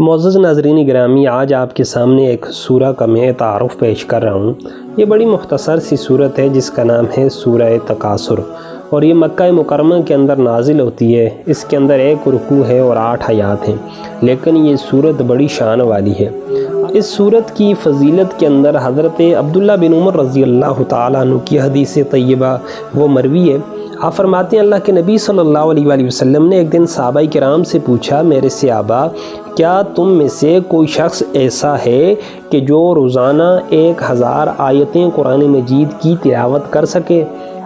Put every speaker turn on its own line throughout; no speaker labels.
معزز ناظرین گرامی، آج آپ کے سامنے ایک سورہ کا میں تعارف پیش کر رہا ہوں۔ یہ بڑی مختصر سی سورت ہے جس کا نام ہے سورہ تکاثر، اور یہ مکہ مکرمہ کے اندر نازل ہوتی ہے۔ اس کے اندر 1 رکوع ہے اور 8 آیات ہیں، لیکن یہ سورت بڑی شان والی ہے۔ اس سورت کی فضیلت کے اندر حضرت عبداللہ بن عمر رضی اللہ تعالیٰ عنہ کی حدیث طیبہ وہ مروی ہے۔ آپ فرماتے ہیں، اللہ کے نبی صلی اللہ علیہ وآلہ وسلم نے ایک دن صحابہ کرام سے پوچھا، میرے صحابہ، کیا تم میں سے کوئی شخص ایسا ہے کہ جو روزانہ 1000 آیتیں قرآن مجید کی تلاوت کر سکے؟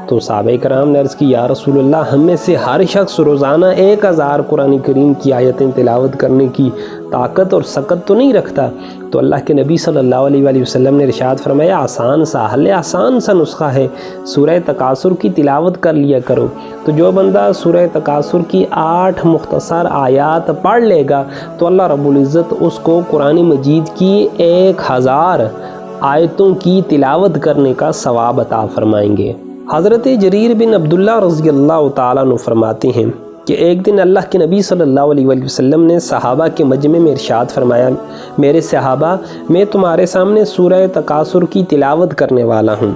تو صحابہ کرام نے عرض کی، یا رسول اللہ، ہم میں سے ہر شخص روزانہ 1000 قرآن کریم کی آیتیں تلاوت کرنے کی طاقت اور سکت تو نہیں رکھتا۔ تو اللہ کے نبی صلی اللہ علیہ وآلہ وسلم نے ارشاد فرمایا، آسان سا حل ہے، آسان سا نسخہ ہے، سورہ تکاثر کی تلاوت کر لیا کرو۔ تو جو بندہ سورہ تکاثر کی 8 مختصر آیات پڑھ لے گا تو اللہ رب العزت اس کو قرآن مجید کی 1000 آیتوں کی تلاوت کرنے کا ثواب عطا فرمائیں گے۔ حضرت جریر بن عبداللہ رضی اللہ تعالیٰ عنہ فرماتے ہیں کہ ایک دن اللہ کے نبی صلی اللہ علیہ وآلہ وسلم نے صحابہ کے مجمع میں ارشاد فرمایا، میرے صحابہ، میں تمہارے سامنے سورہ تکاثر کی تلاوت کرنے والا ہوں،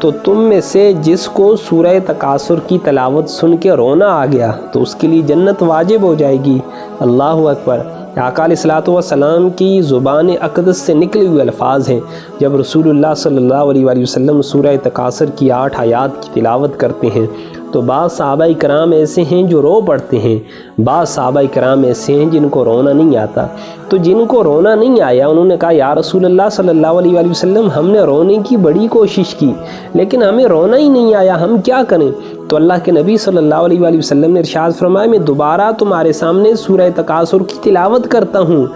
تو تم میں سے جس کو سورہ تکاثر کی تلاوت سن کے رونا آ گیا تو اس کے لیے جنت واجب ہو جائے گی۔ اللہ اکبر۔ آقا علیہ الصلوۃ والسلام کی زبان اقدس سے نکلے ہوئے الفاظ ہیں۔ جب رسول اللہ صلی اللہ علیہ وآلہ وسلم سورہ تکاثر کی 8 آیات کی تلاوت کرتے ہیں تو بعض صحابہ کرام ایسے ہیں جو رو پڑتے ہیں، بعض صحابہ کرام ایسے ہیں جن کو رونا نہیں آتا۔ تو جن کو رونا نہیں آیا انہوں نے کہا، یا رسول اللہ صلی اللہ علیہ وآلہ وسلم، ہم نے رونے کی بڑی کوشش کی لیکن ہمیں رونا ہی نہیں آیا، ہم کیا کریں؟ تو اللہ کے نبی صلی اللہ علیہ وآلہ وسلم نے ارشاد فرمایا، میں دوبارہ تمہارے سامنے سورہ تکاثر کی تلاوت کرتا ہوں،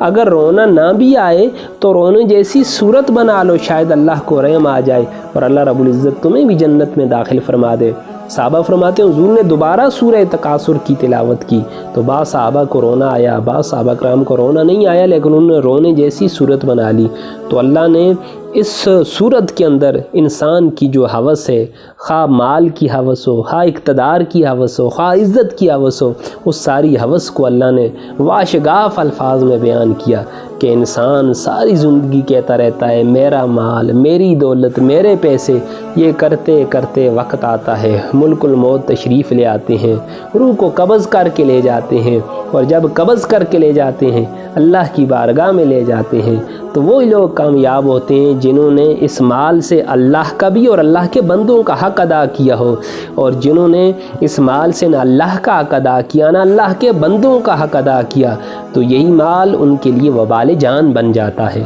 اگر رونا نہ بھی آئے تو رونے جیسی صورت بنا لو، شاید اللہ کو رحم آ جائے اور اللہ رب العزت تمہیں بھی جنت میں داخل فرما دے۔ صحابہ فرماتے ہیں، حضور نے دوبارہ سورہ تکاثر کی تلاوت کی تو بعض صحابہ کو رونا آیا، بعض صحابہ کرام کو رونا نہیں آیا، لیکن انہوں نے رونے جیسی صورت بنا لی۔ تو اللہ نے اس صورت کے اندر انسان کی جو ہوس ہے، خواہ مال کی ہوس ہو، خواہ اقتدار کی ہوس ہو، خواہ عزت کی ہوس ہو، اس ساری ہوس کو اللہ نے واشگاف الفاظ میں بیان کیا کہ انسان ساری زندگی کہتا رہتا ہے، میرا مال، میری دولت، میرے پیسے، یہ کرتے کرتے وقت آتا ہے، ملک الموت تشریف لے آتے ہیں، روح کو قبض کر کے لے جاتے ہیں، اور جب قبض کر کے لے جاتے ہیں اللہ کی بارگاہ میں لے جاتے ہیں تو وہی لوگ کامیاب ہوتے ہیں جنہوں نے اس مال سے اللہ کا بھی اور اللہ کے بندوں کا حق ادا کیا ہو، اور جنہوں نے اس مال سے نہ اللہ کا حق ادا کیا نہ اللہ کے بندوں کا حق ادا کیا تو یہی مال ان کے لیے وبال جان بن جاتا ہے۔